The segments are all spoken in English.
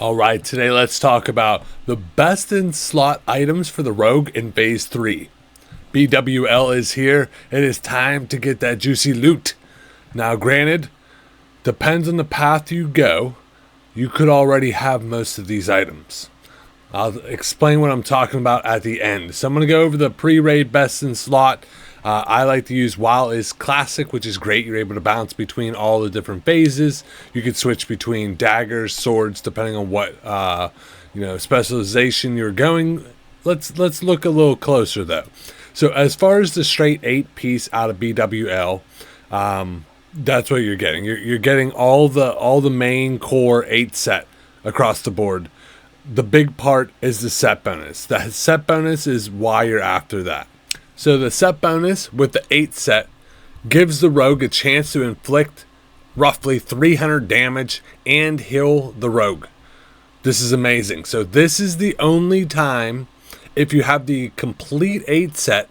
Alright, today let's talk about the best in slot items for the rogue in phase 3. BWL is here. It is time to get that juicy loot. Now granted, depends on the path you go. You could already have most of these items. I'll explain what I'm talking about at the end. So I'm going to go over the pre-raid best in slot. I like to use WoW is classic, which is great. You're able to bounce between all the different phases. You can switch between daggers, swords, depending on what specialization you're going. Let's look a little closer though. So as far as the straight 8 piece out of BWL, that's what you're getting. You're getting all the main core 8 set across the board. The big part is the set bonus. The set bonus is why you're after that. So the set bonus with the 8 set gives the rogue a chance to inflict roughly 300 damage and heal the rogue. This is amazing. So this is the only time, if you have the complete 8 set,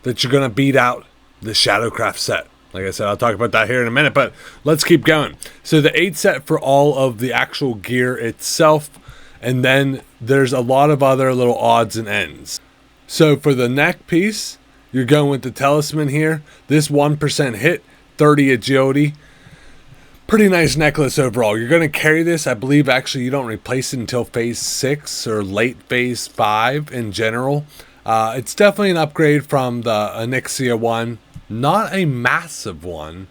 that you're going to beat out the shadowcraft set. Like I said, I'll talk about that here in a minute, but let's keep going. So the 8 set for all of the actual gear itself, and then there's a lot of other little odds and ends. So for the neck piece, you're going with the talisman here. This 1% hit, 30 agility. Pretty nice necklace overall. You're going to carry this. I believe actually you don't replace it until phase 6 or late phase 5 in general. It's definitely an upgrade from the Onyxia one. Not a massive one,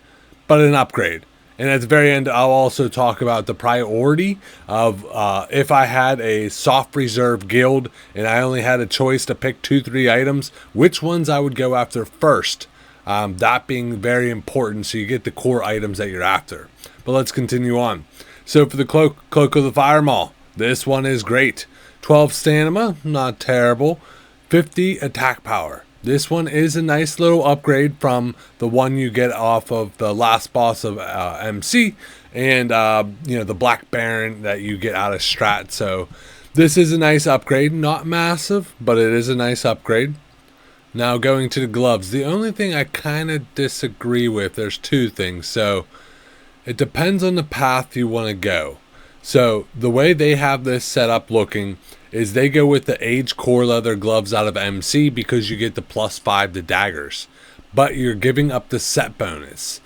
but an upgrade. And at the very end, I'll also talk about the priority of if I had a soft reserve guild and I only had a choice to pick 2-3 items, which ones I would go after first. That being very important so you get the core items that you're after. But let's continue on. So for the Cloak of the Fire Maul, this one is great. 12 stamina, not terrible. 50 attack power. This one is a nice little upgrade from the one you get off of the last boss of MC and the Black Baron that you get out of Strat. So this is a nice upgrade, not massive, but it is a nice upgrade. Now going to the gloves, the only thing I kind of disagree with, there's 2 things. So it depends on the path you want to go. So the way they have this set up looking is they go with the Age Core Leather gloves out of MC because you get the +5 to daggers. But you're giving up the set bonus.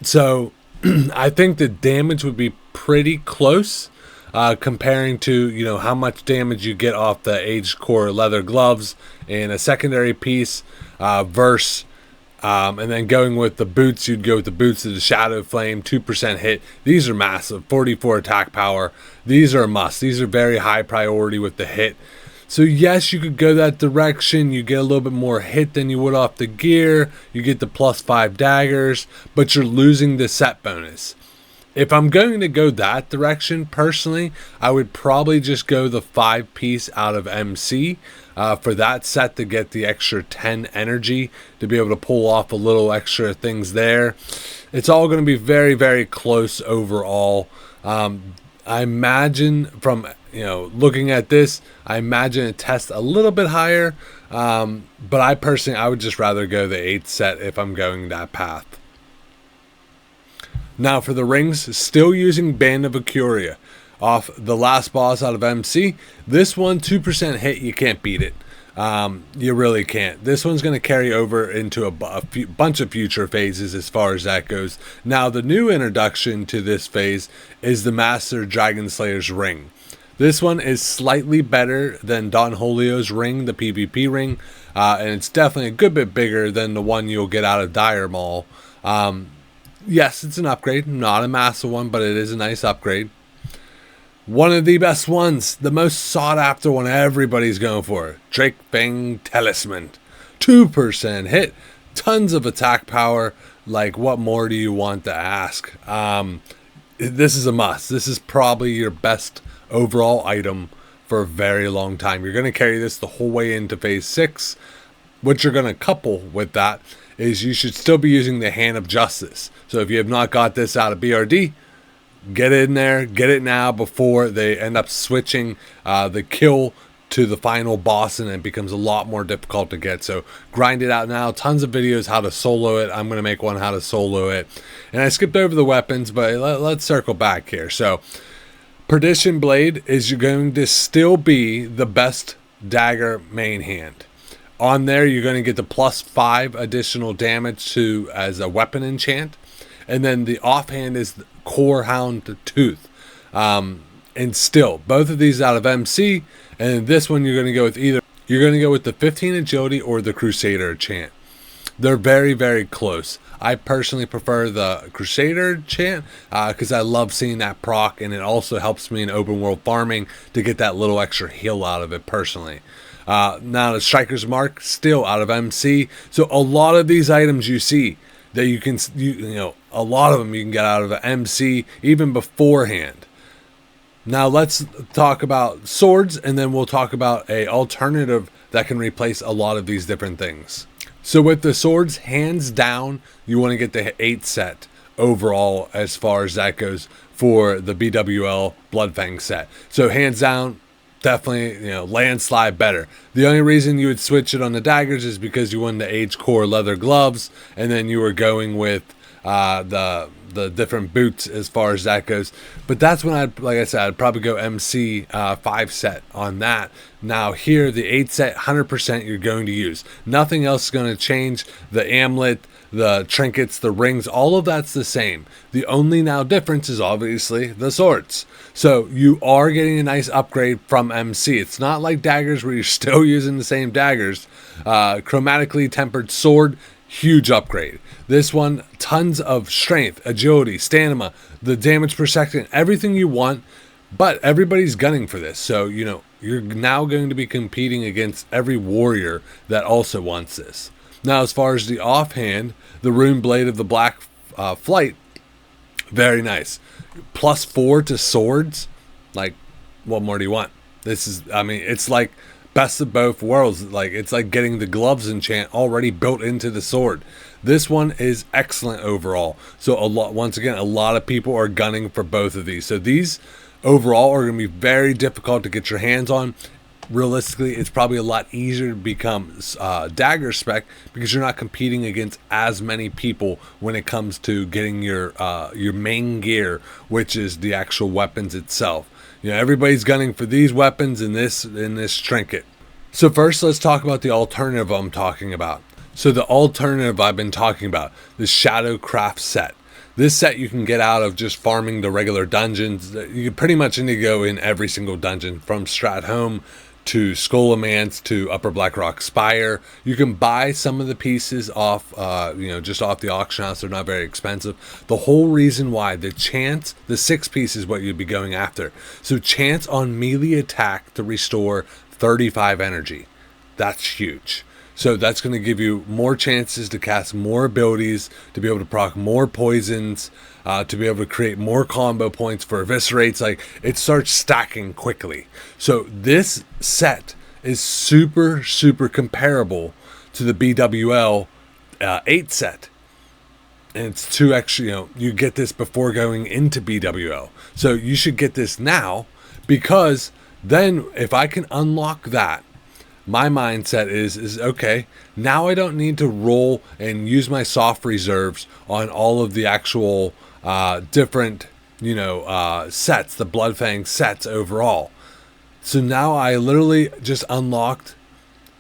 So I think the damage would be pretty close comparing to how much damage you get off the Age Core Leather gloves and a secondary piece versus and then going with the boots, you'd go with the boots of the Shadow Flame, 2% hit. These are massive, 44 attack power. These are a must. These are very high priority with the hit. So yes, you could go that direction. You get a little bit more hit than you would off the gear. You get the +5 daggers, but you're losing the set bonus. If I'm going to go that direction, personally, I would probably just go the 5 piece out of MC for that set to get the extra 10 energy to be able to pull off a little extra things there. It's all going to be very, very close overall. I imagine from looking at this, I imagine it tests a little bit higher, but I would just rather go the 8 set if I'm going that path. Now for the rings, still using Band of Acuria off the last boss out of MC. This one, 2% hit, you can't beat it. You really can't. This one's going to carry over into a bunch of future phases as far as that goes. Now the new introduction to this phase is the Master Dragon Slayer's ring. This one is slightly better than Don Julio's ring, the PvP ring, and it's definitely a good bit bigger than the one you'll get out of Dire Maul. Yes, it's an upgrade, not a massive one, but it is a nice upgrade. One of the best ones, the most sought after one everybody's going for, Drake Fang Talisman. 2% hit, tons of attack power. Like, what more do you want to ask? This is a must. This is probably your best overall item for a very long time. You're going to carry this the whole way into phase 6. What you're going to couple with that is you should still be using the Hand of Justice. So if you have not got this out of BRD, get in there, get it now before they end up switching the kill to the final boss and it becomes a lot more difficult to get. So grind it out now. Tons of videos how to solo it. I'm going to make one how to solo it. And I skipped over the weapons, but let's circle back here. So Perdition Blade is going to still be the best dagger main hand. On there, you're going to get the +5 additional damage to as a weapon enchant. And then the offhand is the Core Hound Tooth. And still, both of these out of MC. And this one, you're going to go with either. You're going to go with the 15 agility or the Crusader chant. They're very, very close. I personally prefer the Crusader chant because I love seeing that proc, and it also helps me in open world farming to get that little extra heal out of it personally. Now the Striker's Mark, still out of MC. So a lot of these items you see that you can, a lot of them you can get out of MC even beforehand. Now let's talk about swords, and then we'll talk about a alternative that can replace a lot of these different things. So with the swords, hands down, you want to get the 8 set overall as far as that goes for the BWL Bloodfang set. So hands down, definitely, landslide better. The only reason you would switch it on the daggers is because you wanted the Age Core leather gloves, and then you were going with the different boots as far as that goes. But that's when I'd probably go MC 5 set on that. Now here, the 8 set, 100% you're going to use. Nothing else is going to change. The amulet, the trinkets, the rings, all of that's the same. The only now difference is obviously the swords. So you are getting a nice upgrade from MC. It's not like daggers where you're still using the same daggers. Chromatically tempered sword, huge upgrade. This one, tons of strength, agility, stamina, the damage per second, everything you want, but everybody's gunning for this. So, you're now going to be competing against every warrior that also wants this. Now, as far as the offhand, the Rune Blade of the Black Flight, very nice. +4 to swords, like, what more do you want? It's like best of both worlds. It's like getting the gloves enchant already built into the sword. This one is excellent overall. So a lot of people are gunning for both of these. So these overall are going to be very difficult to get your hands on. Realistically, it's probably a lot easier to become dagger spec because you're not competing against as many people when it comes to getting your main gear, which is the actual weapons itself. Everybody's gunning for these weapons in this trinket. So first, let's talk about the alternative I'm talking about. So the alternative I've been talking about, the shadowcraft set. This set you can get out of just farming the regular dungeons. You pretty much need to go in every single dungeon, from Stratholme to Skullomance to Upper Blackrock Spire. You can buy some of the pieces off, just off the auction house. They're not very expensive. The whole reason why, the 6 piece is what you'd be going after. So chance on melee attack to restore 35 energy. That's huge. So that's going to give you more chances to cast more abilities, to be able to proc more poisons, to be able to create more combo points for eviscerates. It starts stacking quickly. So this set is super, super comparable to the BWL 8 set. And it's 2 extra, you get this before going into BWL. So you should get this now, because then if I can unlock that, my mindset is okay, now I don't need to roll and use my soft reserves on all of the actual different sets, the Bloodfang sets overall. So now I literally just unlocked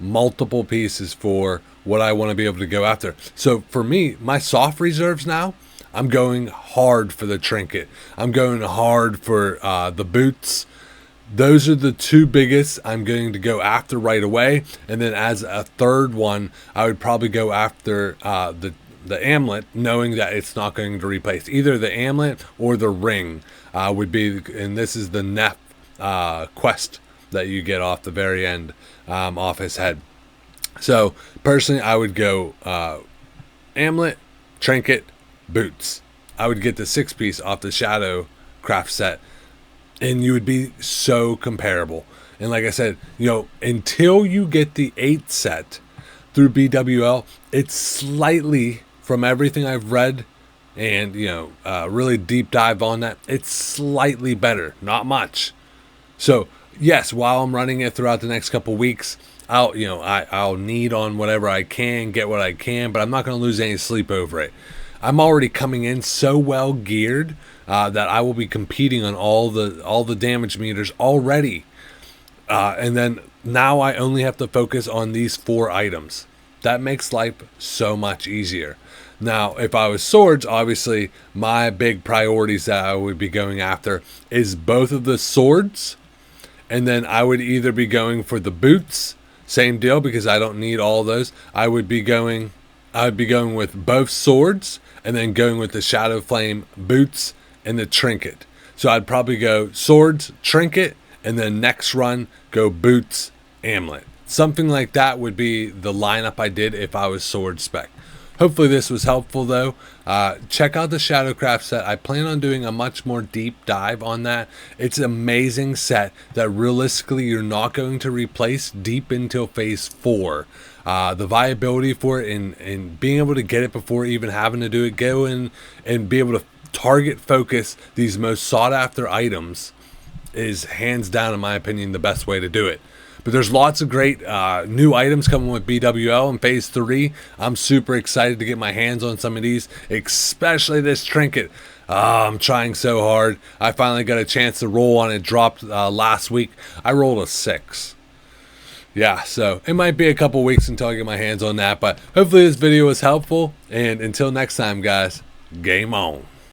multiple pieces for what I want to be able to go after. So for me, my soft reserves now, I'm going hard for the trinket. I'm going hard for the boots. Those are the 2 biggest I'm going to go after right away. And then as a third one, I would probably go after the amulet, knowing that it's not going to replace either the amulet or the ring would be. And this is the Neff quest that you get off the very end, off his head. So personally, I would go amulet, trinket, boots. I would get the 6 piece off the shadowcraft set. And you would be so comparable. And like I said, until you get the 8 set through BWL, it's slightly, from everything I've read and, really deep dive on that, it's slightly better, not much. So yes, while I'm running it throughout the next couple weeks, I'll need on whatever I can, get what I can, but I'm not going to lose any sleep over it. I'm already coming in so well geared that I will be competing on all the damage meters already. And then now I only have to focus on these 4 items. That makes life so much easier. Now, if I was swords, obviously my big priorities that I would be going after is both of the swords, and then I would either be going for the boots, same deal, because I don't need all those. I would be going with both swords, and then going with the Shadow Flame boots and the trinket. So I'd probably go swords, trinket, and then next run go boots, amulet. Something like that would be the lineup I did if I was sword spec. Hopefully this was helpful though. Check out the shadowcraft set. I plan on doing a much more deep dive on that. It's an amazing set that realistically you're not going to replace deep until phase 4. The viability for it and being able to get it before even having to do it, go in and be able to target focus these most sought after items is hands down, in my opinion, the best way to do it. But there's lots of great new items coming with BWL in phase 3. I'm super excited to get my hands on some of these, especially this trinket. I'm trying so hard. I finally got a chance to roll on it. Dropped last week. I rolled a 6. Yeah, so it might be a couple weeks until I get my hands on that. But hopefully this video was helpful. And until next time, guys, game on.